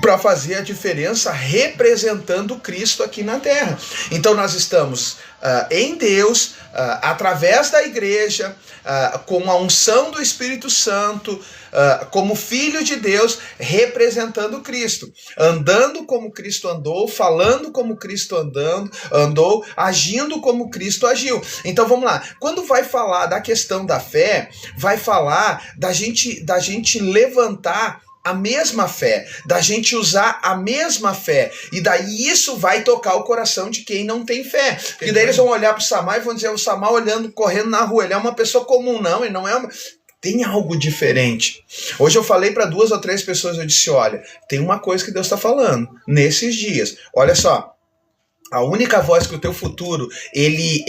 para fazer a diferença representando Cristo aqui na terra. Então nós estamos em Deus, através da igreja, com a unção do Espírito Santo, como filho de Deus, representando Cristo, andando como Cristo andou, falando como Cristo andou, agindo como Cristo agiu. Então vamos lá, quando vai falar da questão da fé, vai falar da gente levantar a mesma fé, da gente usar a mesma fé, e daí isso vai tocar o coração de quem não tem fé, porque daí eles vão olhar para o Samar e vão dizer, o Samar olhando, correndo na rua, ele é uma pessoa comum. Não, ele não é tem algo diferente. Hoje eu falei para 2 ou 3 pessoas, eu disse, olha, tem uma coisa que Deus está falando nesses dias, olha só, a única voz que o teu futuro ele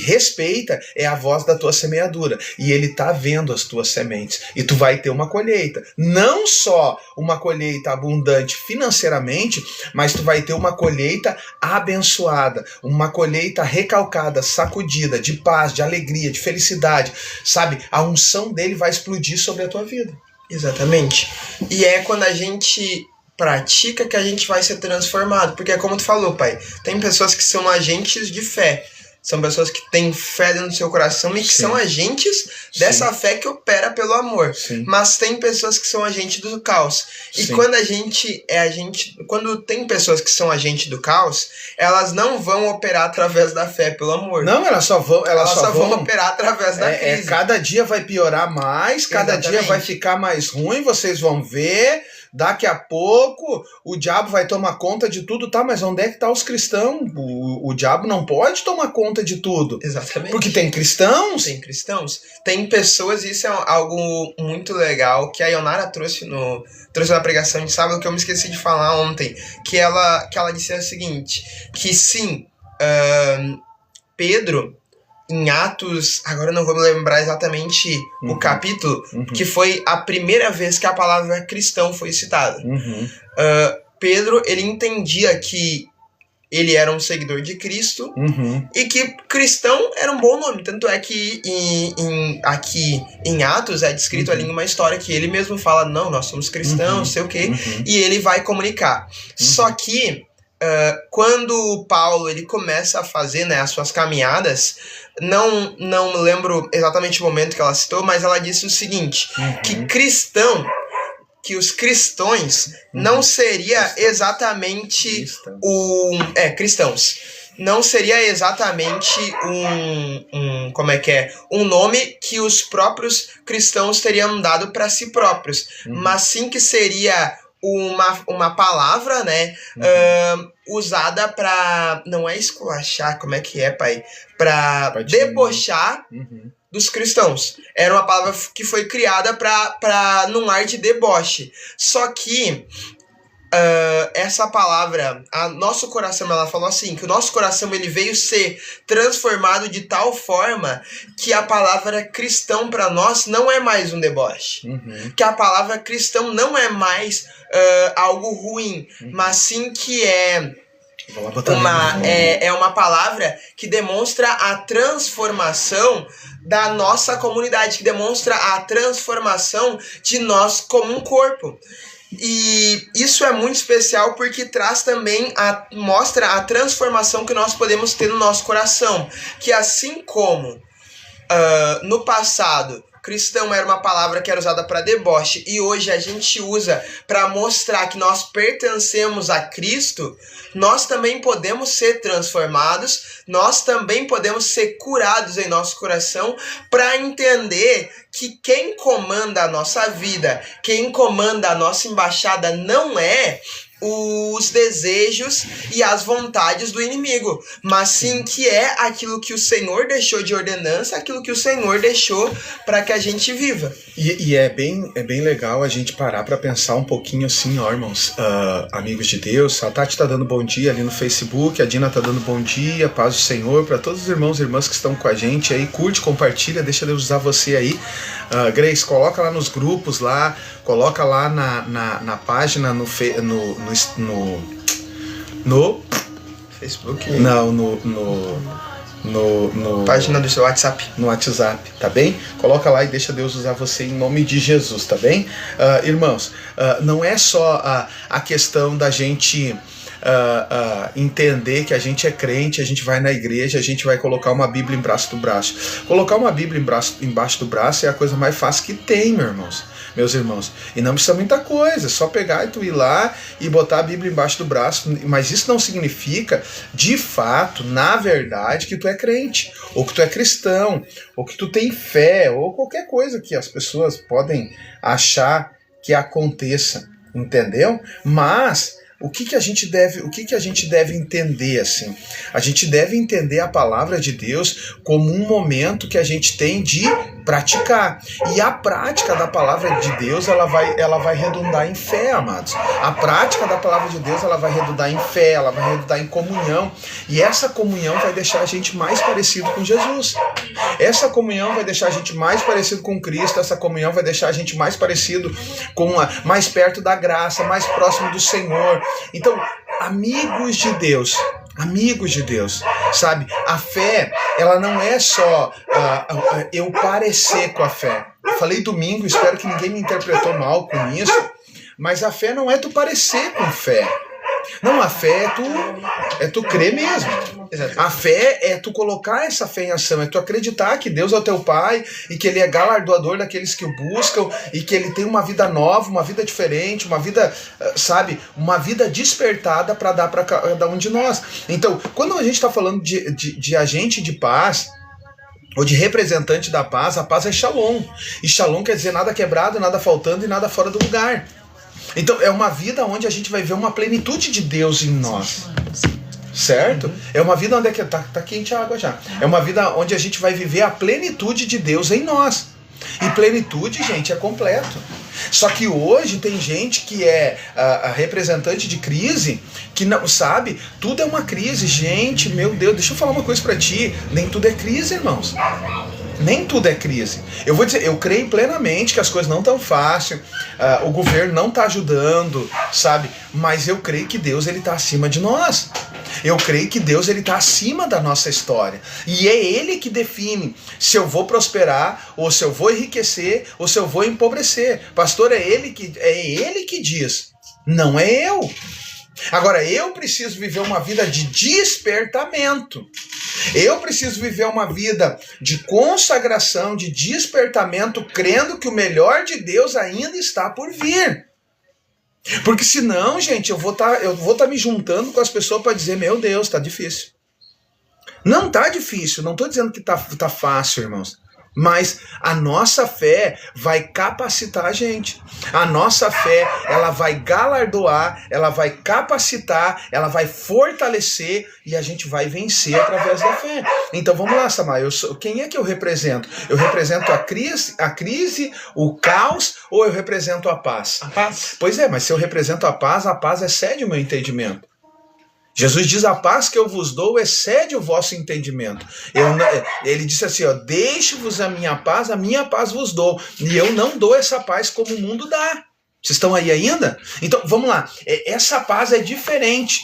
respeita é a voz da tua semeadura. E ele tá vendo as tuas sementes. E tu vai ter uma colheita. Não só uma colheita abundante financeiramente, mas tu vai ter uma colheita abençoada. Uma colheita recalcada, sacudida, de paz, de alegria, de felicidade. Sabe? A unção dele vai explodir sobre a tua vida. Exatamente. E é quando a gente pratica que a gente vai ser transformado, porque é como tu falou, pai, tem pessoas que são agentes de fé, são pessoas que têm fé dentro do seu coração e que são agentes dessa fé que opera pelo amor. Mas tem pessoas que são agentes do caos. E quando quando tem pessoas que são agentes do caos, elas não vão operar através da fé pelo amor. Não, elas só vão operar através da crise. Cada dia vai piorar mais, cada dia vai ficar mais ruim, vocês vão ver. Daqui a pouco o diabo vai tomar conta de tudo, tá? Mas onde é que tá os cristãos? O diabo não pode tomar conta de tudo. Exatamente. Porque tem cristãos. Tem cristãos. Tem pessoas, isso é algo muito legal, que a Ionara trouxe na pregação de sábado, que eu me esqueci de falar ontem, que ela disse o seguinte, que sim, Pedro, em Atos, agora eu não vou me lembrar exatamente o capítulo, que foi a primeira vez que a palavra cristão foi citada. Pedro, ele entendia que ele era um seguidor de Cristo e que cristão era um bom nome. Tanto é que aqui em Atos é descrito ali uma história que ele mesmo fala, não, nós somos cristãos, não sei o quê, e ele vai comunicar. Só que quando Paulo ele começa a fazer, né, as suas caminhadas, não me lembro exatamente o momento que ela citou, mas ela disse o seguinte, que os cristãos não seria exatamente cristãos. Não seria exatamente um nome que os próprios cristãos teriam dado para si próprios, mas sim que seria uma palavra, né, usada para, não é esculachar, como é que é, pai? Para debochar dos cristãos. Era uma palavra que foi criada para num ar de deboche. Só que essa palavra, nosso coração, ela falou assim, que o nosso coração ele veio ser transformado de tal forma que a palavra cristão para nós não é mais um deboche. Que a palavra cristão não é mais algo ruim, mas sim que é uma palavra que demonstra a transformação da nossa comunidade, que demonstra a transformação de nós como um corpo. E isso é muito especial porque traz também mostra a transformação que nós podemos ter no nosso coração. Que assim como no passado cristão era uma palavra que era usada para deboche e hoje a gente usa para mostrar que nós pertencemos a Cristo, nós também podemos ser transformados, nós também podemos ser curados em nosso coração para entender que quem comanda a nossa vida, quem comanda a nossa embaixada não é os desejos e as vontades do inimigo, mas sim que é aquilo que o Senhor deixou de ordenança, aquilo que o Senhor deixou para que a gente viva. E é bem legal a gente parar para pensar um pouquinho assim, ó, irmãos, amigos de Deus. A Tati tá dando bom dia ali no Facebook, a Dina tá dando bom dia, paz do Senhor para todos os irmãos e irmãs que estão com a gente aí. Curte, compartilha, deixa Deus usar você aí. Grace, coloca lá nos grupos lá, coloca lá na página no Facebook. Não, página do seu WhatsApp. No WhatsApp, tá bem? Coloca lá e deixa Deus usar você em nome de Jesus, tá bem? Irmãos, não é só a questão da gente entender que a gente é crente, a gente vai na igreja, a gente vai colocar uma Bíblia embaixo do braço. Colocar uma Bíblia embaixo do braço é a coisa mais fácil que tem, meus irmãos. E não precisa muita coisa, é só pegar e tu ir lá e botar a Bíblia embaixo do braço. Mas isso não significa, de fato, na verdade, que tu é crente, ou que tu é cristão, ou que tu tem fé, ou qualquer coisa que as pessoas podem achar que aconteça, entendeu? Mas o que a gente deve entender assim? A gente deve entender a palavra de Deus como um momento que a gente tem de praticar. E a prática da palavra de Deus, ela vai redundar em fé, amados. A prática da palavra de Deus, ela vai redundar em fé, ela vai redundar em comunhão. E essa comunhão vai deixar a gente mais parecido com Jesus. Essa comunhão vai deixar a gente mais parecido com Cristo. Essa comunhão vai deixar a gente mais parecido mais perto da graça, mais próximo do Senhor. Então, amigos de Deus, sabe? A fé, ela não é só eu parecer com a fé. Eu falei domingo, espero que ninguém me interpretou mal com isso, mas a fé não é tu parecer com fé. Não, a fé é tu crer mesmo. A fé é tu colocar essa fé em ação, é tu acreditar que Deus é o teu Pai e que Ele é galardoador daqueles que o buscam e que Ele tem uma vida nova, uma vida diferente, uma vida, sabe, uma vida despertada para dar para cada um de nós. Então, quando a gente está falando de agente de paz, ou de representante da paz, a paz é Shalom. E Shalom quer dizer nada quebrado, nada faltando e nada fora do lugar. Então é uma vida onde a gente vai ver uma plenitude de Deus em nós. Certo? É uma vida onde tá quente a água já. É uma vida onde a gente vai viver a plenitude de Deus em nós. E plenitude, gente, é completo. Só que hoje tem gente que é a representante de crise, que não sabe, tudo é uma crise. Gente, meu Deus, deixa eu falar uma coisa pra ti. Nem tudo é crise, irmãos. Nem tudo é crise. Eu vou dizer, eu creio plenamente que as coisas não estão fáceis, o governo não está ajudando, sabe? Mas eu creio que Deus, ele está acima de nós. Eu creio que Deus, ele está acima da nossa história. E é Ele que define se eu vou prosperar, ou se eu vou enriquecer, ou se eu vou empobrecer. Pastor, é Ele que diz, não é eu. Agora, eu preciso viver uma vida de despertamento. Eu preciso viver uma vida de consagração, de despertamento, crendo que o melhor de Deus ainda está por vir. Porque senão, gente, eu vou tá me juntando com as pessoas para dizer, meu Deus, tá difícil. Não tá difícil, não tô dizendo que tá fácil, irmãos. Mas a nossa fé vai capacitar a gente. A nossa fé, ela vai galardoar, ela vai capacitar, ela vai fortalecer e a gente vai vencer através da fé. Então vamos lá, Samar, quem é que eu represento? Eu represento a crise, o caos, ou eu represento a paz? A paz. Pois é, mas se eu represento a paz excede o meu entendimento. Jesus diz, a paz que eu vos dou excede o vosso entendimento. Ele disse assim, deixe-vos a minha paz vos dou. E eu não dou essa paz como o mundo dá. Vocês estão aí ainda? Então, vamos lá. Essa paz é diferente.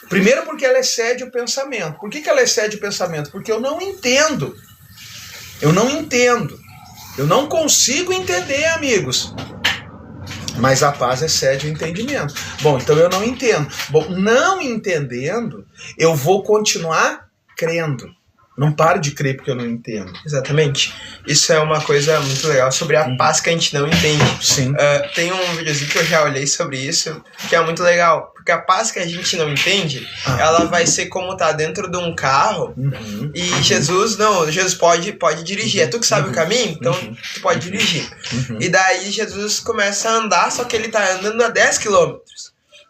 Primeiro porque ela excede o pensamento. Por que ela excede o pensamento? Porque eu não entendo. Eu não consigo entender, amigos. Mas a paz excede o entendimento. Bom, então eu não entendo. Bom, não entendendo, eu vou continuar crendo. Não paro de crer porque eu não entendo. Exatamente. Isso é uma coisa muito legal sobre a paz que a gente não entende. Sim. Tem um videozinho que eu já olhei sobre isso, que é muito legal. Porque a paz que a gente não entende, ela vai ser como tá dentro de um carro. E Jesus pode dirigir. É tu que sabe o caminho, então tu pode dirigir. E daí Jesus começa a andar, só que ele tá andando a 10 km.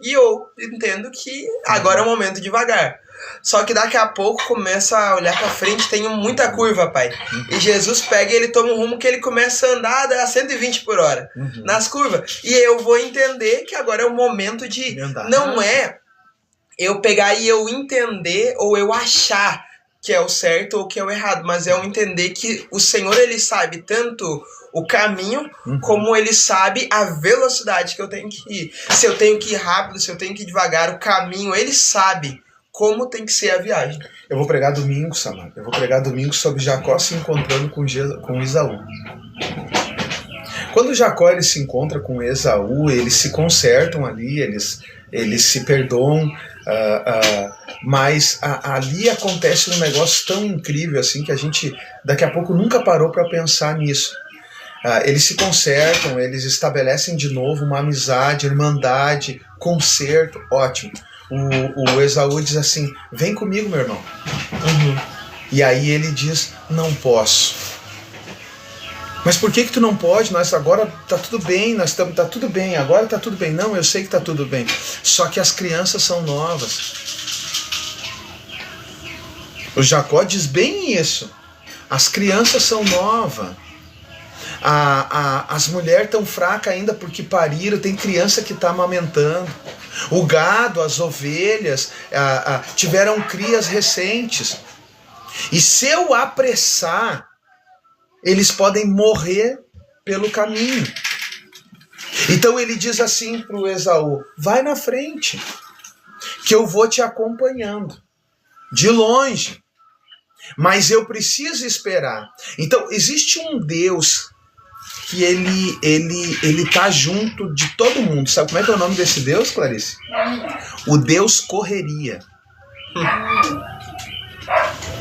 E eu entendo que agora é o momento devagar. Só que daqui a pouco começa a olhar pra frente, tem muita curva, pai. E Jesus pega e ele toma um rumo que ele começa a andar a 120 por hora nas curvas. E eu vou entender que agora é o momento de... Não é eu pegar e eu entender ou eu achar que é o certo ou que é o errado, mas é eu entender que o Senhor, ele sabe tanto o caminho, como ele sabe a velocidade que eu tenho que ir. Se eu tenho que ir rápido, se eu tenho que ir devagar, o caminho, ele sabe como tem que ser a viagem. Eu vou pregar domingo, Samar. Eu vou pregar domingo sobre Jacó se encontrando com Esaú. Quando Jacó ele se encontra com Esaú, eles se consertam ali, eles se perdoam, mas ali acontece um negócio tão incrível assim que a gente daqui a pouco nunca parou para pensar nisso. Eles se consertam, eles estabelecem de novo uma amizade, irmandade, conserto, ótimo. O Esaú diz assim, vem comigo, meu irmão. E aí ele diz, não posso. Mas por que tu não pode? Nós agora tá tudo bem, tá tudo bem, agora tá tudo bem. Não, eu sei que tá tudo bem. Só que as crianças são novas. O Jacó diz bem isso. As crianças são novas. As mulheres estão fracas ainda porque pariram, tem criança que está amamentando. O gado, as ovelhas tiveram crias recentes. E se eu apressar, eles podem morrer pelo caminho. Então ele diz assim para o Esaú, vai na frente, que eu vou te acompanhando, de longe. Mas eu preciso esperar. Então existe um Deus que ele tá junto de todo mundo. Sabe como é que é o nome desse Deus, Clarice? O Deus correria.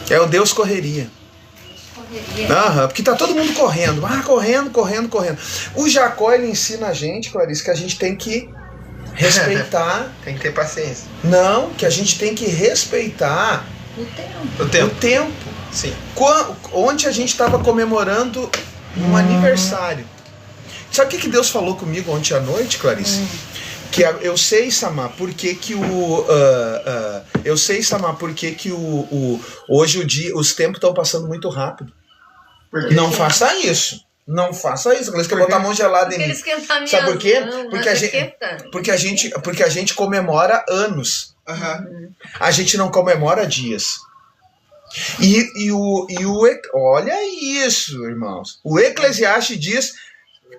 É o Deus correria. Porque tá todo mundo correndo. Correndo. O Jacó, ele ensina a gente, Clarice, que a gente tem que respeitar. Tem que ter paciência. Não, que a gente tem que respeitar o tempo. Sim. Ontem a gente estava comemorando um aniversário. Sabe o que Deus falou comigo ontem à noite, Clarice? Que eu sei, Samar, por que hoje os tempos estão passando muito rápido. Não faça isso. Não faça isso. Clarice, que eu vou botar a mão gelada em mim. Sabe por quê? Porque a gente comemora anos. A gente não comemora dias. Olha isso, irmãos. O Eclesiastes diz.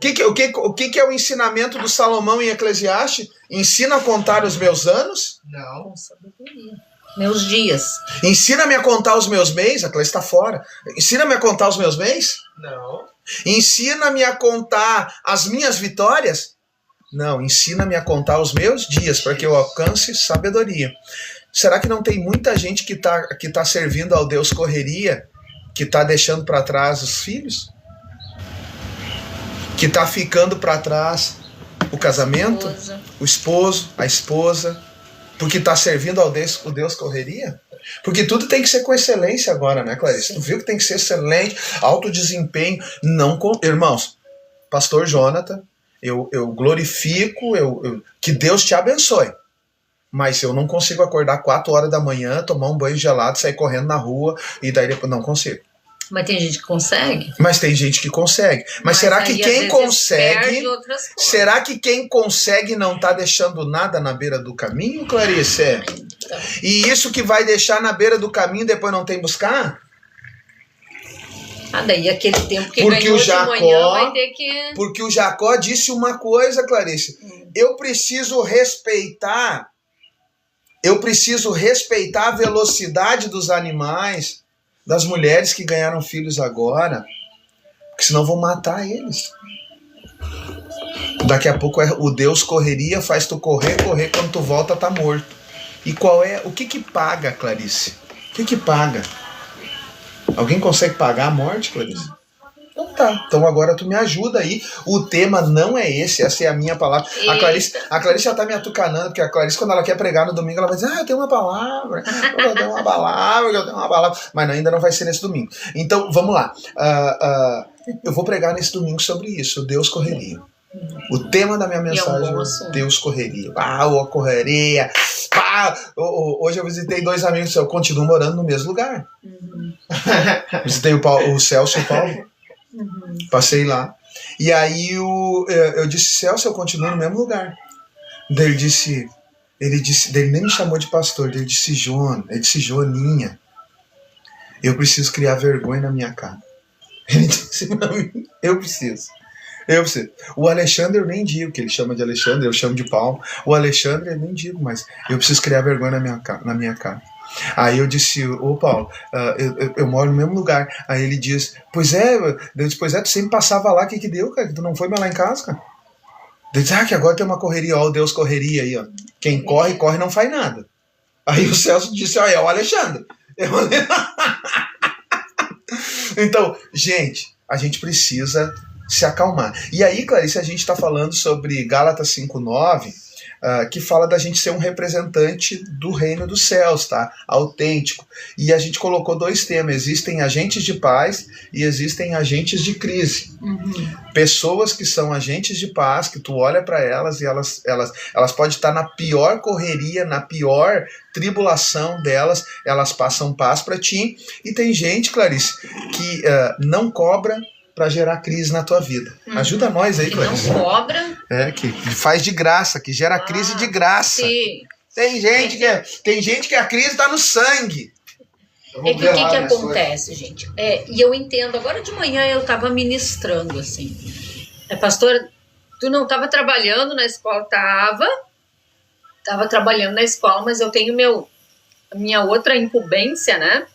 O que é o ensinamento do Salomão em Eclesiastes? Ensina a contar os meus anos? Não. Com sabedoria. Meus dias. Ensina-me a contar os meus meses? A Clarice está fora. Ensina-me a contar os meus meses? Não. Ensina-me a contar as minhas vitórias? Não. Ensina-me a contar os meus dias para que eu alcance sabedoria. Será que não tem muita gente que tá servindo ao Deus correria, que está deixando para trás os filhos? Que está ficando para trás o casamento, o esposo, a esposa, porque está servindo ao Deus correria? Porque tudo tem que ser com excelência agora, né, Clarice? Sim. Tu viu que tem que ser excelente, alto desempenho, irmãos, pastor Jonathan, eu glorifico, que Deus te abençoe. Mas eu não consigo acordar 4 horas da manhã, tomar um banho gelado, sair correndo na rua e daí depois não consigo. Mas tem gente que consegue? Mas tem gente que consegue. Mas será que quem consegue... Será que quem consegue não está deixando nada na beira do caminho, Clarice? Então. E isso que vai deixar na beira do caminho depois não tem buscar? Daí aquele tempo que porque ganhou de manhã vai ter que... Porque o Jacó disse uma coisa, Clarice. Eu preciso respeitar a velocidade dos animais, das mulheres que ganharam filhos agora, porque senão vão matar eles. Daqui a pouco o Deus correria, faz tu correr, quando tu volta tá morto. E o que paga, Clarice? O que paga? Alguém consegue pagar a morte, Clarice? Então tá, então agora tu me ajuda aí. O tema não é esse, essa é a minha palavra. A Clarice já tá me atucanando, porque a Clarice, quando ela quer pregar no domingo, ela vai dizer, eu tenho uma palavra, eu tenho uma palavra. Mas ainda não vai ser nesse domingo. Então, vamos lá. Eu vou pregar nesse domingo sobre isso, Deus correria. O tema da minha mensagem é Deus correria. A correria. Hoje eu visitei 2 amigos, eu continuo morando no mesmo lugar. Visitei o Celso e o Paulo. Passei lá. E aí eu disse, Celso, eu continuo no mesmo lugar. Daí ele nem me chamou de pastor, ele disse Joaninha, eu preciso criar vergonha na minha cara. Ele disse pra mim, eu preciso. O Alexandre eu nem digo, que ele chama de Alexandre, eu chamo de Paulo. O Alexandre eu nem digo, mas eu preciso criar vergonha na minha cara. Aí eu disse, ô Paulo, eu moro no mesmo lugar. Aí ele diz, pois é, tu sempre passava lá, o que deu, cara? Que tu não foi mais lá em casa, cara? Ele diz, que agora tem uma correria, ó, o Deus correria aí, ó. Quem corre, não faz nada. Aí o Celso disse, ó, é o Alexandre. Então, gente, a gente precisa se acalmar. E aí, Clarice, a gente está falando sobre Gálatas 5:9, que fala da gente ser um representante do reino dos céus, tá? Autêntico. E a gente colocou 2 temas. Existem agentes de paz e existem agentes de crise. Uhum. Pessoas que são agentes de paz, que tu olha para elas e elas podem estar na pior correria, na pior tribulação delas, elas passam paz para ti. E tem gente, Clarice, que não cobra para gerar crise na tua vida. Ajuda nós aí, Clarice. Que não cobra. Que faz de graça, que gera crise de graça. Sim. Tem gente que a crise tá no sangue. É que o que acontece, gente? E eu entendo, agora de manhã eu estava ministrando, assim. Pastor, tu não estava trabalhando na escola? Tava trabalhando na escola, mas eu tenho minha outra incumbência, né?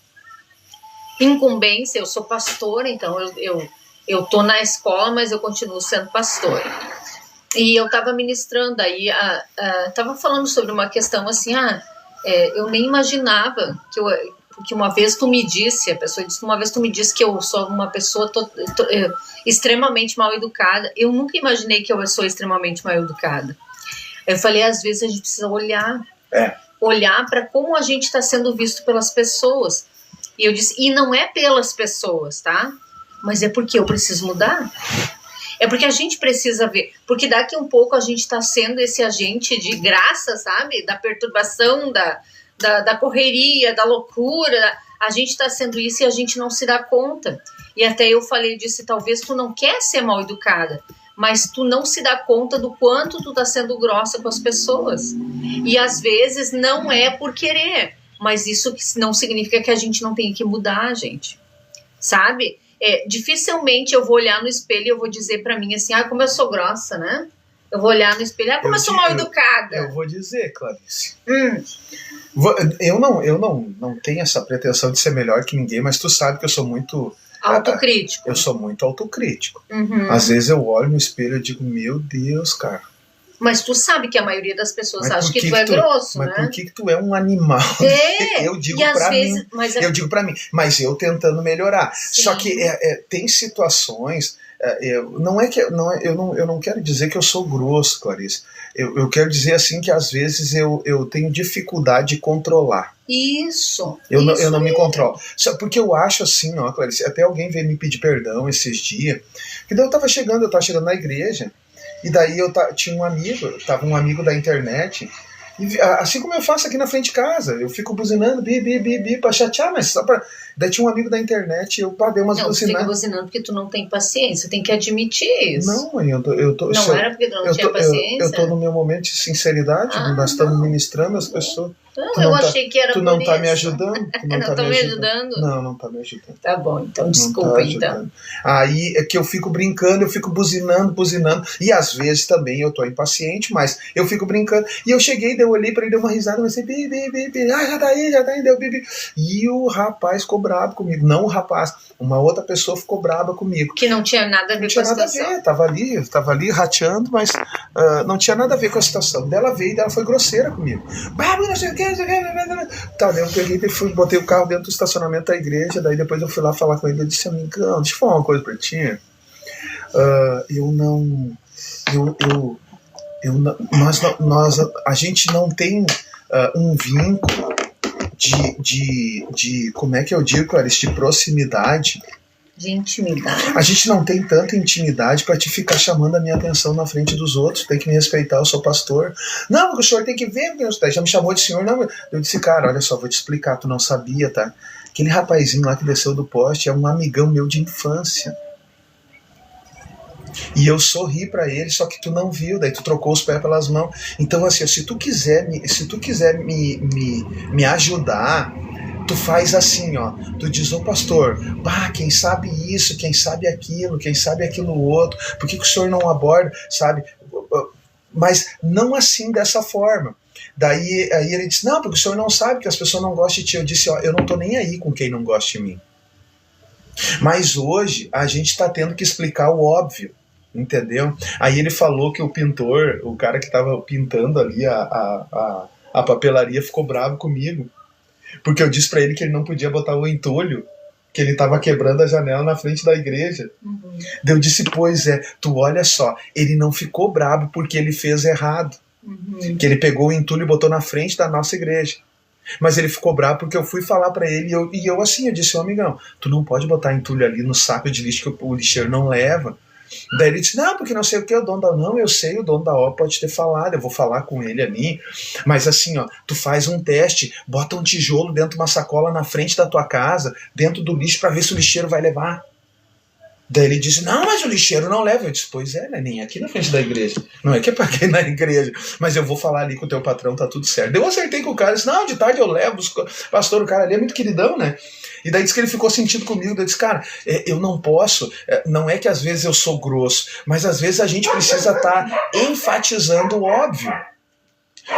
Eu sou pastora, então eu tô na escola, mas eu continuo sendo pastora. E eu estava ministrando aí, estava falando sobre uma questão assim, eu nem imaginava porque uma vez tu me disse, a pessoa disse que uma vez tu me disse que eu sou uma pessoa extremamente mal educada. Eu nunca imaginei que eu sou extremamente mal educada. Eu falei, às vezes a gente precisa olhar para como a gente está sendo visto pelas pessoas. E eu disse, e não é pelas pessoas, tá? Mas é porque eu preciso mudar. É porque a gente precisa ver. Porque daqui um pouco a gente está sendo esse agente de graça, sabe? Da perturbação, da correria, da loucura. A gente está sendo isso e a gente não se dá conta. E até eu disse, talvez tu não quer ser mal educada, mas tu não se dá conta do quanto tu tá sendo grossa com as pessoas. E às vezes não é por querer, mas isso não significa que a gente não tenha que mudar, gente. Sabe? Dificilmente eu vou olhar no espelho e eu vou dizer pra mim assim, como eu sou grossa, né? Eu vou olhar no espelho, como eu sou mal educada. Eu vou dizer, Clarice. Eu não tenho essa pretensão de ser melhor que ninguém, mas tu sabe que eu sou muito... autocrítico. Eu sou muito autocrítico. Uhum. Às vezes eu olho no espelho e digo, meu Deus, cara. Mas tu sabe que a maioria das pessoas acha que tu é grosso, mas né? Mas por que tu é um animal? Eu digo pra mim. Eu digo pra mim. Mas eu tentando melhorar. Sim. Só que tem situações... eu não quero dizer que eu sou grosso, Clarice. Eu quero dizer assim que às vezes eu tenho dificuldade de controlar. Isso. Eu não me controlo. Só porque eu acho assim, ó, Clarice, até alguém veio me pedir perdão esses dias. Que daí eu tava chegando na igreja. E daí tinha tava um amigo da internet, e, assim como eu faço aqui na frente de casa, eu fico buzinando, bi, pra chatear, mas só pra... Daí tinha um amigo da internet, eu dei umas buzinadas. Não, você fica buzinando porque tu não tem paciência, tem que admitir isso. Não, mãe, eu tô... Não era porque tu não tinha paciência? Eu tô no meu momento de sinceridade, nós estamos ministrando as pessoas. Eu achei que era por isso. Tu não tá me ajudando? Não tá me ajudando? Não tá me ajudando. Tá bom, então desculpa, então. Aí é que eu fico brincando, eu fico buzinando, e às vezes também eu tô impaciente, mas eu fico brincando. E eu cheguei, eu olhei pra ele, deu uma risada, mas assim, já tá aí, deu bibi. E o rapaz ficou bravo comigo. Não o rapaz, uma outra pessoa ficou brava comigo. Que não tinha nada a ver com a situação. Não tinha nada a ver, tava ali rateando, mas não tinha nada a ver com a situação. Dela veio e ela foi grosseira comigo. Não sei o que. Tá, daí eu peguei e botei o carro dentro do estacionamento da igreja, daí depois eu fui lá falar com ele, eu disse, amigão, deixa eu falar uma coisa pra ti. A gente não tem um vínculo de como é que eu digo, Clarice, de proximidade. De intimidade. A gente não tem tanta intimidade pra te ficar chamando a minha atenção na frente dos outros. Tem que me respeitar, eu sou pastor. Não, porque o senhor tem que ver. Já me chamou de senhor. Não, eu disse, cara, olha só, vou te explicar. Tu não sabia, tá? Aquele rapazinho lá que desceu do poste é um amigão meu de infância. E eu sorri pra ele, só que tu não viu. Daí tu trocou os pés pelas mãos. Então, assim, se tu quiser me ajudar... tu faz assim, ó, tu diz, ô pastor, quem sabe isso, quem sabe aquilo outro, por que o senhor não aborda, sabe? Mas não assim, dessa forma. Daí aí ele disse, não, porque o senhor não sabe que as pessoas não gostam de ti. Eu disse, ó, eu não tô nem aí com quem não gosta de mim. Mas hoje a gente está tendo que explicar o óbvio, entendeu? Aí ele falou que o pintor, o cara que estava pintando ali a papelaria, ficou bravo comigo, porque eu disse para ele que ele não podia botar o entulho, que ele estava quebrando a janela na frente da igreja. Daí eu disse, pois é, tu olha só, ele não ficou bravo porque ele fez errado, que ele pegou o entulho e botou na frente da nossa igreja. Mas ele ficou bravo porque eu fui falar pra ele e eu assim, eu disse, amigão, tu não pode botar entulho ali no saco de lixo que o lixeiro não leva. Daí ele disse, não, porque não sei o que, o dono da... Não, eu sei, o dono da obra pode ter falado, eu vou falar com ele ali. Mas assim, ó, tu faz um teste, bota um tijolo dentro de uma sacola na frente da tua casa, dentro do lixo, pra ver se o lixeiro vai levar. Daí ele disse, não, mas o lixeiro não leva. Eu disse, pois é, né, nem aqui na frente da igreja. Não é que é pra quem na igreja, mas eu vou falar ali com o teu patrão, tá tudo certo. Daí eu acertei com o cara, disse, não, de tarde eu levo. Pastor, o cara ali é muito queridão, né? E daí disse que ele ficou sentido comigo. Daí eu disse, cara, eu não posso, não é que às vezes eu sou grosso, mas às vezes a gente precisa estar enfatizando o óbvio.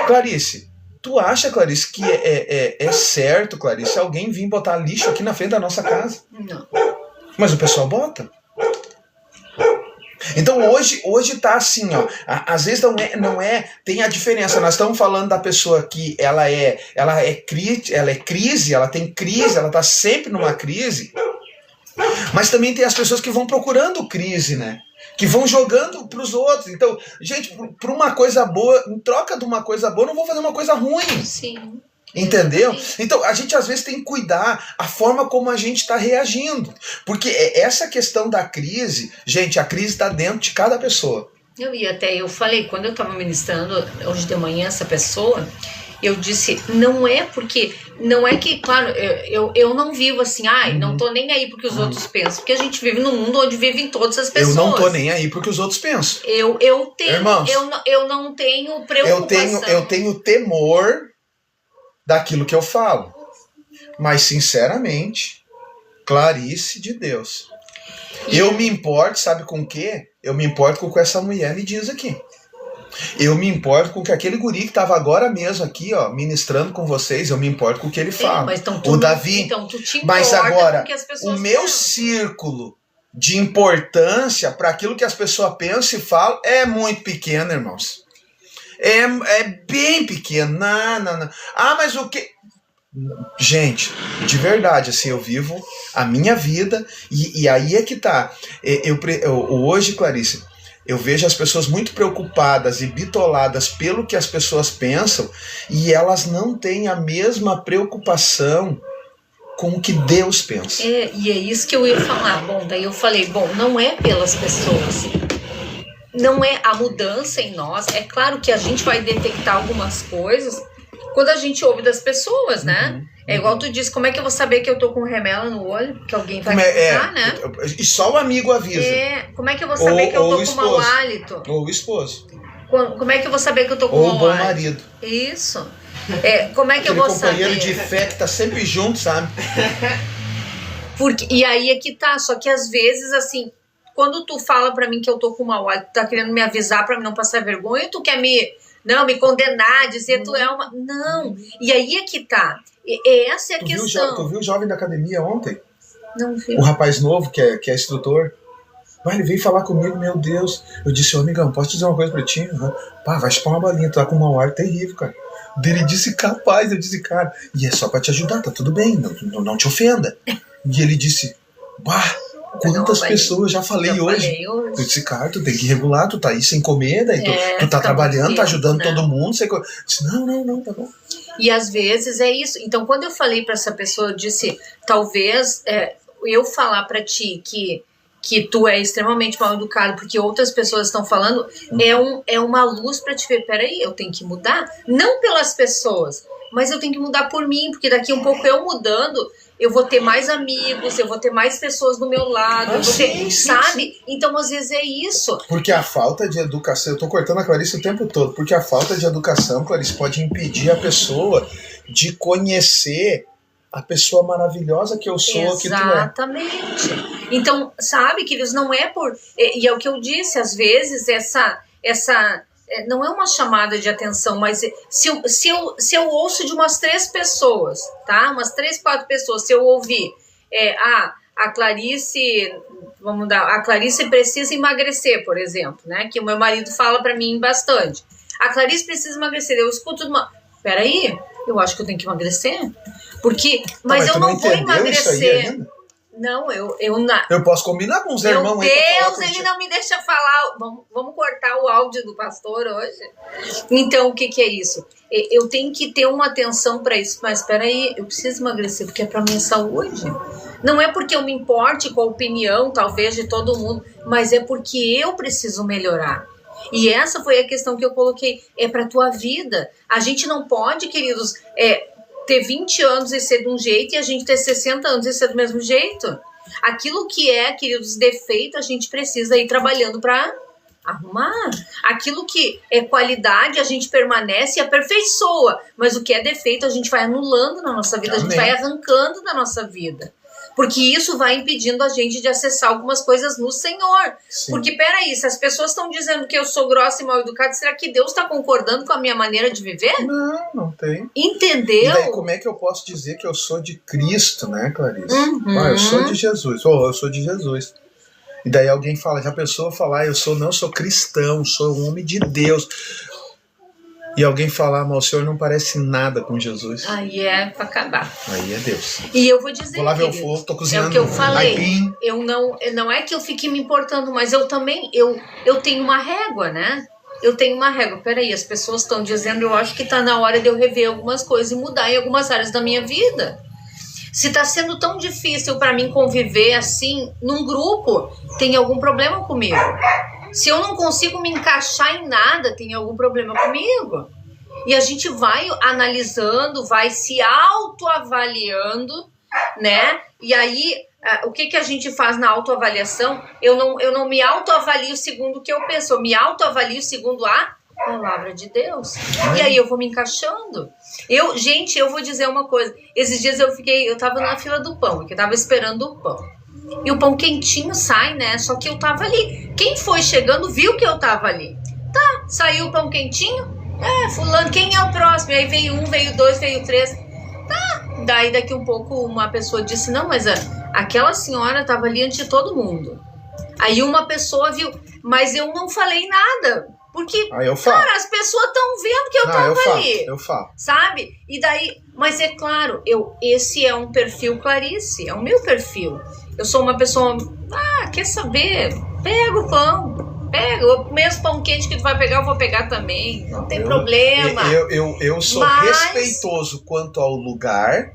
Clarice, tu acha, Clarice, que é certo, Clarice, alguém vir botar lixo aqui na frente da nossa casa? Não. Mas o pessoal bota. Então hoje tá assim, ó. Às vezes não é. Tem a diferença. Nós estamos falando da pessoa que ela é crise, ela tem crise, ela tá sempre numa crise. Mas também tem as pessoas que vão procurando crise, né? Que vão jogando pros outros. Então, gente, por uma coisa boa, em troca de uma coisa boa, eu não vou fazer uma coisa ruim. Sim. Entendeu? Então a gente às vezes tem que cuidar a forma como a gente está reagindo. Porque essa questão da crise, gente, a crise está dentro de cada pessoa. Eu falei, quando eu estava ministrando hoje de manhã essa pessoa, eu disse, não é que, claro, eu não vivo assim, não tô nem aí porque os outros pensam, porque a gente vive num mundo onde vivem todas as pessoas. Eu não tô nem aí porque os outros pensam. Eu não tenho preocupação. Eu tenho temor daquilo que eu falo. Mas, sinceramente, Clarice de Deus. Eu me importo, sabe com o quê? Eu me importo com o que essa mulher me diz aqui. Eu me importo com que aquele guri que estava agora mesmo aqui, ó, ministrando com vocês, eu me importo com o que ele fala. Mas então o Davi. Então tu te mas agora, com que as pessoas o meu pensam. Círculo de importância para aquilo que as pessoas pensam e falam é muito pequeno, irmãos. É bem pequeno. Não. Mas o que... Gente, de verdade, assim, eu vivo a minha vida e aí é que tá. Hoje, Clarice, eu vejo as pessoas muito preocupadas e bitoladas pelo que as pessoas pensam e elas não têm a mesma preocupação com o que Deus pensa. E é isso que eu ia falar. Daí eu falei, não é pelas pessoas. Não é a mudança em nós. É claro que a gente vai detectar algumas coisas quando a gente ouve das pessoas, né? É igual tu disse, como é que eu vou saber que eu tô com remela no olho? Que alguém vai me avisar, né? E só o amigo avisa. Como é que eu vou saber que eu tô com mau hálito? Ou o esposo. Como é que eu vou saber que eu tô com mau hálito? Ou o bom marido. Isso. Como é que eu vou saber? Aquele companheiro de fé que tá sempre junto, sabe? E aí é que tá, só que às vezes, assim... Quando tu fala pra mim que eu tô com mau hálito, tu tá querendo me avisar pra mim não passar vergonha, tu quer me condenar, dizer tu é uma... Não, e aí é que tá. Essa é a questão. Tu viu o jovem da academia ontem? Não vi. O rapaz novo, que é instrutor. Ele veio falar comigo, meu Deus. Eu disse, amigão, posso te dizer uma coisa pra ti? Vai chupar uma balinha, tu tá com mau hálito terrível, cara. Ele disse, capaz, eu disse, cara, e é só pra te ajudar, tá tudo bem, não te ofenda. E ele disse, quantas pessoas eu já falei hoje? Eu disse, cara, tu tem que regular, tu tá aí sem comer, daí tu tá trabalhando, tá ajudando todo mundo. Eu disse, não, tá bom. E às vezes é isso. Então, quando eu falei pra essa pessoa, eu disse, talvez eu falar pra ti que tu é extremamente mal educado porque outras pessoas estão falando, é uma luz pra te ver, peraí, eu tenho que mudar. Não pelas pessoas, mas eu tenho que mudar por mim, porque daqui um pouco eu mudando... Eu vou ter mais amigos, eu vou ter mais pessoas do meu lado, eu vou ter, sabe? Sim. Então, às vezes, é isso. Porque a falta de educação, eu tô cortando a Clarice o tempo todo, porque a falta de educação, Clarice, pode impedir a pessoa de conhecer a pessoa maravilhosa que eu sou, que tu é. Exatamente. Então, sabe, queridos, não é por... E é o que eu disse, às vezes, essa não é uma chamada de atenção, mas se eu ouço de umas 3 pessoas, tá? Umas 3, 4 pessoas, se eu ouvir, a Clarice, a Clarice precisa emagrecer, por exemplo, né? Que o meu marido fala pra mim bastante. A Clarice precisa emagrecer, eu escuto peraí, eu acho que eu tenho que emagrecer. Porque, mas eu não vou emagrecer. Não, eu posso combinar com os irmãos aí. Meu Deus, ele não me deixa falar. Vamos cortar o áudio do pastor hoje. Então, o que é isso? Eu tenho que ter uma atenção para isso. Mas espera aí, eu preciso emagrecer porque é para minha saúde. Não é porque eu me importe com a opinião, talvez, de todo mundo, mas é porque eu preciso melhorar. E essa foi a questão que eu coloquei. É para a tua vida. A gente não pode, queridos, ter 20 anos e ser de um jeito e a gente ter 60 anos e ser do mesmo jeito. Aquilo que queridos, defeito, a gente precisa ir trabalhando para arrumar. Aquilo que é qualidade, a gente permanece e aperfeiçoa. Mas o que é defeito, a gente vai anulando na nossa vida, Amém. A gente vai arrancando da nossa vida. Porque isso vai impedindo a gente de acessar algumas coisas no Senhor. Sim. Porque, peraí, se as pessoas estão dizendo que eu sou grossa e mal educada, será que Deus está concordando com a minha maneira de viver? Não tem. Entendeu? E daí, como é que eu posso dizer que eu sou de Cristo, né, Clarice? Eu sou de Jesus. Eu sou de Jesus. E daí alguém fala, já a pessoa falar, eu sou cristão, sou um homem de Deus. E alguém falar, mas o senhor não parece nada com Jesus. Aí é pra acabar. Aí é Deus. E eu vou dizer, vou lá ver o fogo, tô cozinhando. É o que eu falei. Eu não é que eu fique me importando, mas eu também, eu tenho uma régua, né? Eu tenho uma régua. Peraí, as pessoas estão dizendo, eu acho que tá na hora de eu rever algumas coisas e mudar em algumas áreas da minha vida. Se tá sendo tão difícil pra mim conviver assim, num grupo, tem algum problema comigo. Se eu não consigo me encaixar em nada, tem algum problema comigo. E a gente vai analisando, vai se autoavaliando, né? E aí, o que a gente faz na autoavaliação? Eu não me autoavalio segundo o que eu penso, eu me autoavalio segundo a palavra de Deus. E aí eu vou me encaixando. Gente, eu vou dizer uma coisa. Esses dias eu tava na fila do pão, porque eu tava esperando o pão. E o pão quentinho sai, né? Só que eu tava ali. Quem foi chegando viu que eu tava ali. Tá, saiu o pão quentinho. Fulano, quem é o próximo? E aí veio 1, veio 2, veio 3. Tá. Daí daqui um pouco uma pessoa disse, não, mas aquela senhora tava ali antes de todo mundo. Aí uma pessoa viu, mas eu não falei nada. Porque, cara, as pessoas estão vendo que eu tava ali. Eu falo. Sabe? E daí, mas é claro, esse é um perfil Clarice, é o meu perfil. Eu sou uma pessoa, quer saber? Pega o pão, pega. O mesmo pão quente que tu vai pegar, eu vou pegar também. Não tem problema. Eu sou respeitoso quanto ao lugar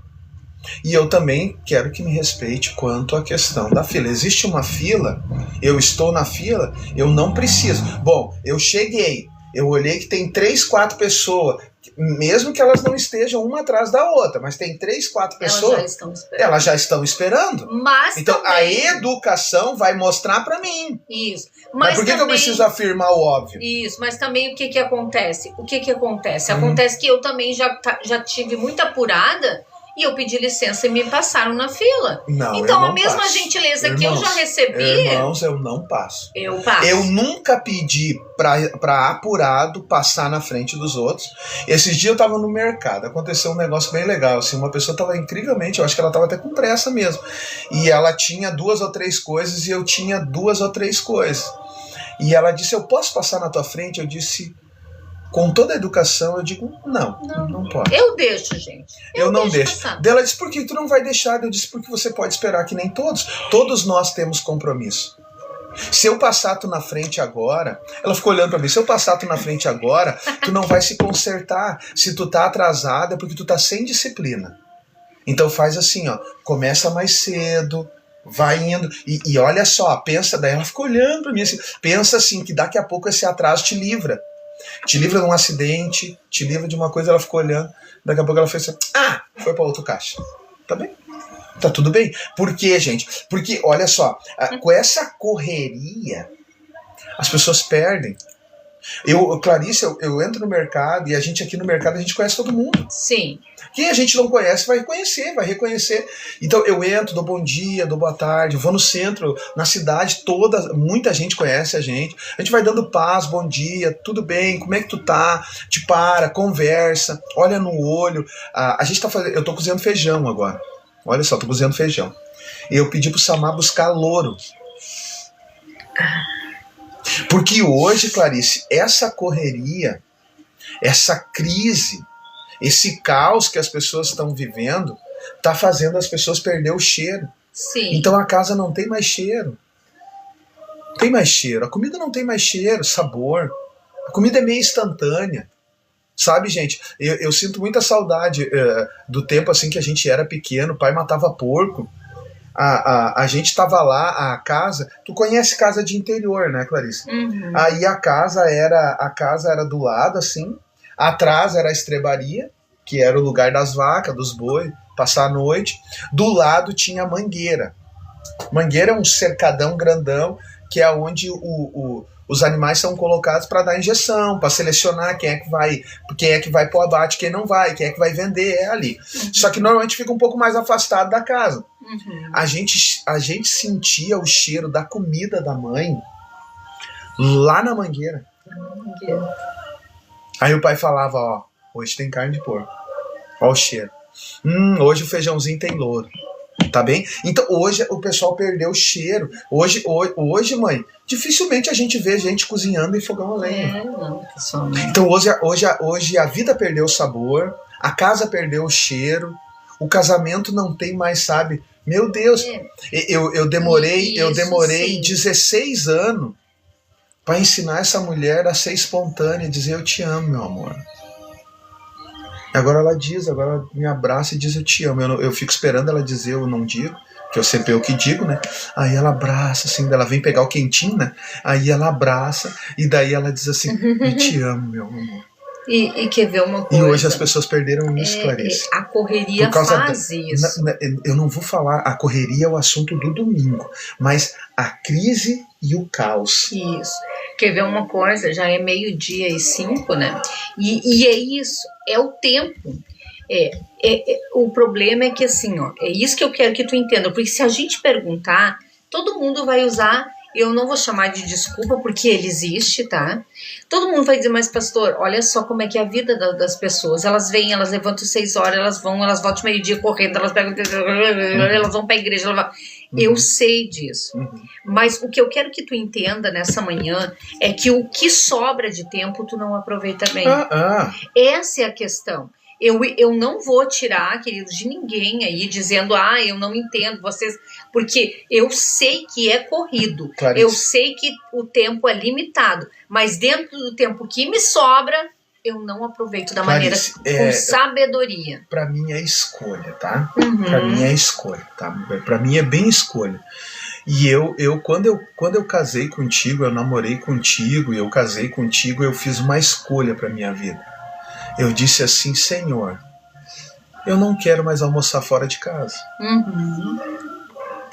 e eu também quero que me respeite quanto à questão da fila. Existe uma fila, eu estou na fila, eu não preciso. Bom, eu cheguei, eu olhei que tem 3, 4 pessoas, mesmo que elas não estejam uma atrás da outra, mas tem 3, 4 pessoas, elas já estão esperando. Mas então também, a educação vai mostrar para mim. Isso. Mas por que eu preciso afirmar o óbvio? Isso, mas também o que acontece? Acontece que eu também já tive muita apurada e eu pedi licença e me passaram na fila. Não, então eu não a mesma passo. gentileza que eu já recebi... Irmãos, eu não passo. Eu passo. Eu nunca pedi pra apurado passar na frente dos outros. Esses dias eu tava no mercado, aconteceu um negócio bem legal, assim, uma pessoa tava incrivelmente, eu acho que ela tava até com pressa mesmo, e ela tinha 2 ou 3 coisas e eu tinha 2 ou 3 coisas. E ela disse, eu posso passar na tua frente? Eu disse... Com toda a educação, eu digo, não pode. Eu deixo, gente. Eu não deixo. Ela disse, por que tu não vai deixar? Eu disse, porque você pode esperar que nem todos. Todos nós temos compromisso. Se eu passar tu na frente agora, ela ficou olhando pra mim, se eu passar tu na frente agora, tu não vai se consertar. Se tu tá atrasada é porque tu tá sem disciplina. Então faz assim, ó, começa mais cedo, vai indo, e olha só, pensa, daí ela ficou olhando pra mim assim, pensa assim, que daqui a pouco esse atraso te livra de um acidente, te livra de uma coisa. Ela ficou olhando, daqui a pouco ela fez assim, foi pra outro caixa. Tá bem? Tá tudo bem. Por quê, gente? Porque, olha só, com essa correria, as pessoas perdem Clarice, eu entro no mercado e a gente aqui no mercado, a gente conhece todo mundo. Sim. Quem a gente não conhece vai conhecer, vai reconhecer. Então eu entro, dou bom dia, dou boa tarde, vou no centro, na cidade toda, muita gente conhece a gente vai dando paz, bom dia, tudo bem, como é que tu tá? Te para, conversa, olha no olho. A gente tá fazendo, eu tô cozinhando feijão agora. Olha só, tô cozinhando feijão. E eu pedi pro Samar buscar louro. Porque hoje, Clarice, essa correria, essa crise, esse caos que as pessoas estão vivendo, tá fazendo as pessoas perder o cheiro. Sim. Então a casa não tem mais cheiro. Não tem mais cheiro. A comida não tem mais cheiro, sabor. A comida é meio instantânea. Sabe, gente? Eu sinto muita saudade do tempo assim que a gente era pequeno, o pai matava porco. A gente tava lá, a casa. Tu conhece casa de interior, né, Clarice? Uhum. Aí a casa era do lado, assim. Atrás era a estrebaria, que era o lugar das vacas, dos bois, passar a noite. Do lado tinha a mangueira. Mangueira é um cercadão grandão, que é onde os animais são colocados para dar injeção, para selecionar quem é que vai pro abate, quem não vai, quem é que vai vender, é ali. Uhum. Só que normalmente fica um pouco mais afastado da casa. Uhum. A gente sentia o cheiro da comida da mãe lá na mangueira. Aí o pai falava, ó, hoje tem carne de porco. Ó o cheiro. Hoje o feijãozinho tem louro. Tá bem? Então hoje o pessoal perdeu o cheiro. Hoje, mãe, dificilmente a gente vê gente cozinhando em fogão a lenha. Não, pessoal. Então hoje a vida perdeu o sabor, a casa perdeu o cheiro, o casamento não tem mais, sabe? Meu Deus, eu demorei 16 anos para ensinar essa mulher a ser espontânea, dizer eu te amo, meu amor. Agora ela me abraça e diz eu te amo. Eu fico esperando ela dizer eu não digo, que eu sempre eu que digo, né? Aí ela abraça, assim, ela vem pegar o quentinho, né? Aí ela abraça e daí ela diz assim, eu te amo, meu amor. E quer ver uma coisa? E hoje as pessoas perderam isso, Clarice. A correria faz isso. Eu não vou falar, a correria é o assunto do domingo, mas a crise e o caos. Isso. Quer ver uma coisa? Já é 12:05, né? E é isso, é o tempo. O problema é que assim, ó, é isso que eu quero que tu entenda, porque se a gente perguntar, todo mundo vai usar, eu não vou chamar de desculpa, porque ele existe, tá? Todo mundo vai dizer, mas pastor, olha só como é que é a vida das pessoas. Elas vêm, elas levantam 6 horas, elas voltam meio-dia correndo, elas pegam, elas vão pra igreja, Eu sei disso. Mas o que eu quero que tu entenda nessa manhã é que o que sobra de tempo tu não aproveita bem. Essa é a questão. Eu não vou tirar, queridos, de ninguém aí dizendo, eu não entendo vocês, porque eu sei que é corrido, Clarice. Eu sei que o tempo é limitado, mas dentro do tempo que me sobra, eu não aproveito da Clarice, maneira com sabedoria. Pra mim é escolha, tá? Pra mim é escolha, tá? Pra mim é bem escolha. E quando eu casei contigo, eu namorei contigo, e eu casei contigo, eu fiz uma escolha pra minha vida. Eu disse assim, Senhor, eu não quero mais almoçar fora de casa.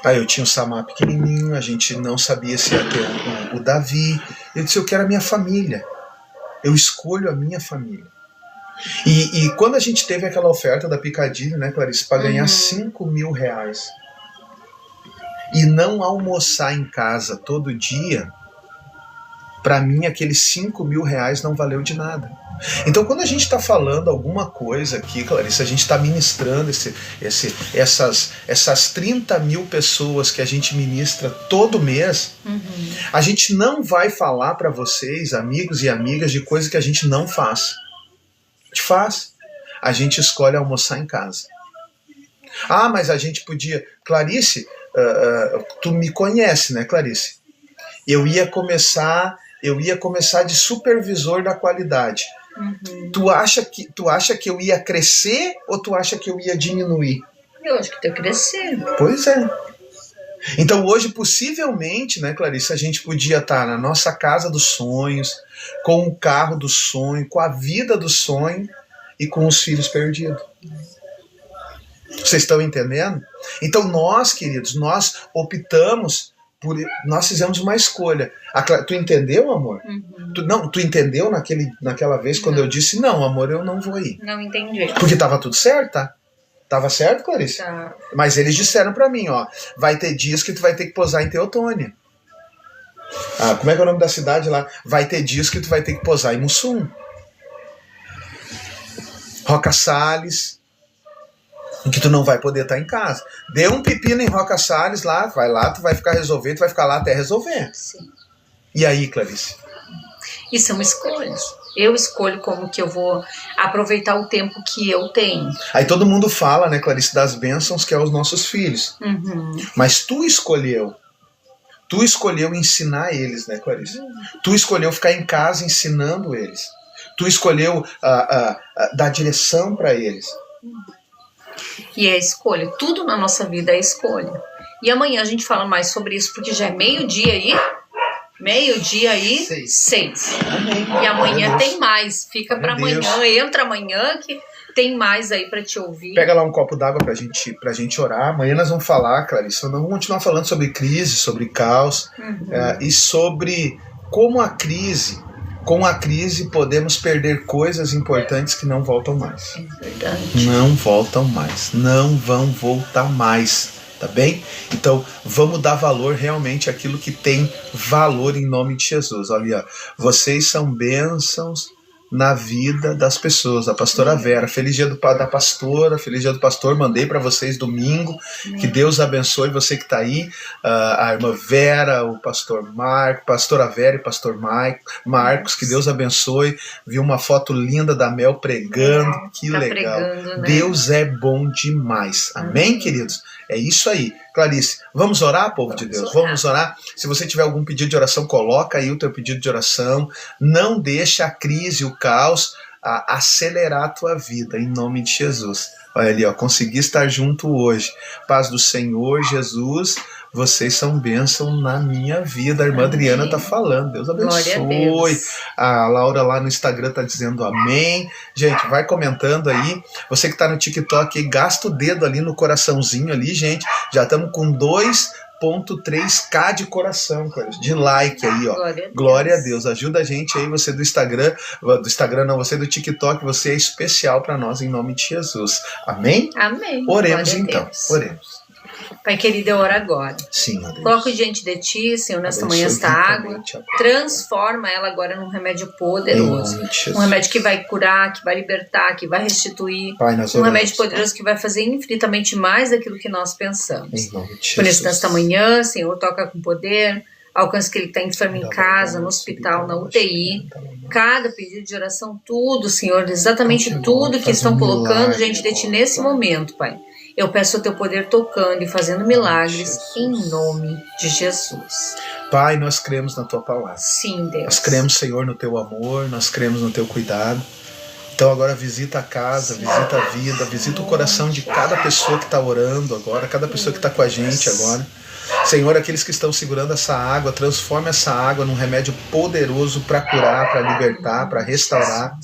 Aí eu tinha o Samar pequenininho, a gente não sabia se ia ter o Davi. Eu disse, eu quero a minha família. Eu escolho a minha família. E quando a gente teve aquela oferta da Picadilly, né, Clarice, para ganhar 5 mil reais e não almoçar em casa todo dia, para mim aqueles 5 mil reais não valeu de nada. Então quando a gente está falando alguma coisa aqui, Clarice, a gente está ministrando essas 30 mil pessoas que a gente ministra todo mês, a gente não vai falar para vocês, amigos e amigas, de coisa que a gente não faz. A gente faz. A gente escolhe almoçar em casa. Mas a gente podia... Clarice, tu me conhece, né, Clarice? Eu ia começar de supervisor da qualidade. Tu acha que eu ia crescer ou tu acha que eu ia diminuir? Eu acho que tu ia crescer. Pois é. Então hoje, possivelmente, né, Clarice, a gente podia estar na nossa casa dos sonhos, com o carro do sonho, com a vida do sonho e com os filhos perdidos. Vocês estão entendendo? Então nós, queridos, nós optamos nós fizemos uma escolha. Tu entendeu, amor? Uhum. Tu entendeu naquela vez quando Não. eu disse, não, amor, eu não vou ir. Não entendi. Porque tava tudo certo, tá? Tava certo, Clarice? Tá. Mas eles disseram pra mim, ó, vai ter dias que tu vai ter que posar em Teotônia. Como é que é o nome da cidade lá? Vai ter dias que tu vai ter que posar em Mussum. Roca Salles, que tu não vai poder estar em casa. Deu um pepino em Roca Salles lá, vai lá, tu vai ficar resolvendo, tu vai ficar lá até resolver. Sim. E aí, Clarice? E são escolhas. Eu escolho como que eu vou aproveitar o tempo que eu tenho. Aí todo mundo fala, né, Clarice, das bênçãos que é os nossos filhos. Uhum. Mas tu escolheu ensinar eles, né, Clarice? Tu escolheu ficar em casa ensinando eles. Tu escolheu dar direção para eles. E é escolha. Tudo na nossa vida é escolha. E amanhã a gente fala mais sobre isso, porque já é meio-dia aí. Meio-dia aí, 6. E amanhã tem mais. Fica para amanhã. Entra amanhã que tem mais aí para te ouvir. Pega lá um copo d'água pra gente orar. Amanhã nós vamos falar, Clarice, nós vamos continuar falando sobre crise, sobre caos, e sobre como com a crise podemos perder coisas importantes que não voltam mais. É verdade. Não voltam mais. Não vão voltar mais. Tá bem? Então, vamos dar valor realmente àquilo que tem valor em nome de Jesus. Olha, vocês são bênçãos na vida das pessoas. A pastora Vera, feliz dia da pastora, feliz dia do pastor, mandei para vocês domingo, que Deus abençoe você que está aí, a irmã Vera, o pastor Marco, pastora Vera e pastor Marcos, que Deus abençoe. Vi uma foto linda da Mel pregando, que tá legal, pregando, né? Deus é bom demais, amém, queridos? É isso aí. Clarice, vamos orar, povo de Deus? Vamos orar? Se você tiver algum pedido de oração, coloca aí o teu pedido de oração. Não deixa a crise, o caos, acelerar a tua vida, em nome de Jesus. Olha ali, ó, consegui estar junto hoje. Paz do Senhor, Jesus, vocês são bênção na minha vida. A irmã Adriana tá falando, Deus abençoe. A Laura lá no Instagram tá dizendo amém. Gente, vai comentando aí. Você que tá no TikTok, gasta o dedo ali no coraçãozinho ali, gente. Já estamos com 2.3k de coração, cara, de like aí, ó. Glória a Deus. Ajuda a gente aí, você do Instagram não, você do TikTok, você é especial para nós em nome de Jesus. Amém? Amém. Oremos então. Oremos. Pai querido, eu oro agora. Sim, ó Deus. Coloco diante de ti, Senhor, nesta manhã esta água. Transforma ela agora num remédio poderoso. Um remédio que vai curar, que vai libertar, que vai restituir. Pai, nós um remédio poderoso que vai fazer infinitamente mais daquilo que nós pensamos. Em nome de Jesus. Por isso, nesta manhã, Senhor, toca com poder. Alcance aquele que está enfermo em casa, no hospital, na UTI. Cada pedido de oração, tudo, Senhor, exatamente tudo que estão colocando diante de ti nesse momento, Pai. Eu peço o teu poder tocando e fazendo milagres em nome de Jesus. Pai, nós cremos na tua palavra. Sim, Deus. Nós cremos, Senhor, no teu amor, nós cremos no teu cuidado. Então agora visita a casa, visita a vida, visita o coração de cada pessoa que está orando agora, cada pessoa que está com a gente agora. Senhor, aqueles que estão segurando essa água, transforma essa água num remédio poderoso para curar, para libertar, para restaurar,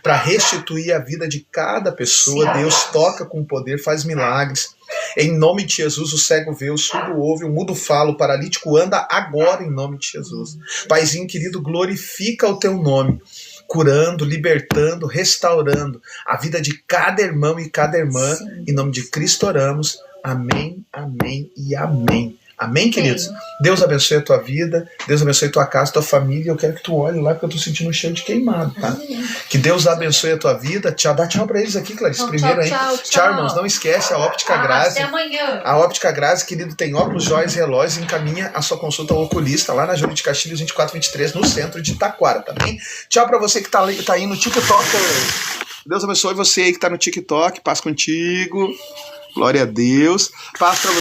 para restituir a vida de cada pessoa. Deus toca com poder, faz milagres. Em nome de Jesus, o cego vê, o surdo ouve, o mudo fala, o paralítico anda agora em nome de Jesus. Paizinho querido, glorifica o teu nome, curando, libertando, restaurando a vida de cada irmão e cada irmã. Em nome de Cristo oramos. Amém, amém e amém. Amém, queridos? Deus abençoe a tua vida, Deus abençoe a tua casa, a tua família. Eu quero que tu olhe lá, porque eu tô sentindo um cheiro de queimado, tá? Que Deus abençoe a tua vida. Tchau, dá tchau pra eles aqui, Clarice, primeiro aí. Tchau, irmãos. Não esquece, a Óptica Grazi. Até amanhã. A Óptica Grazi, querido, tem óculos, joias e relógios. Encaminha a sua consulta ao oculista lá na Júlio de Castilhos 2423, no centro de Taquara, tá bem? Tchau pra você que tá aí no TikTok. Deus abençoe você aí que tá no TikTok. Paz contigo. Glória a Deus. Paz pra você.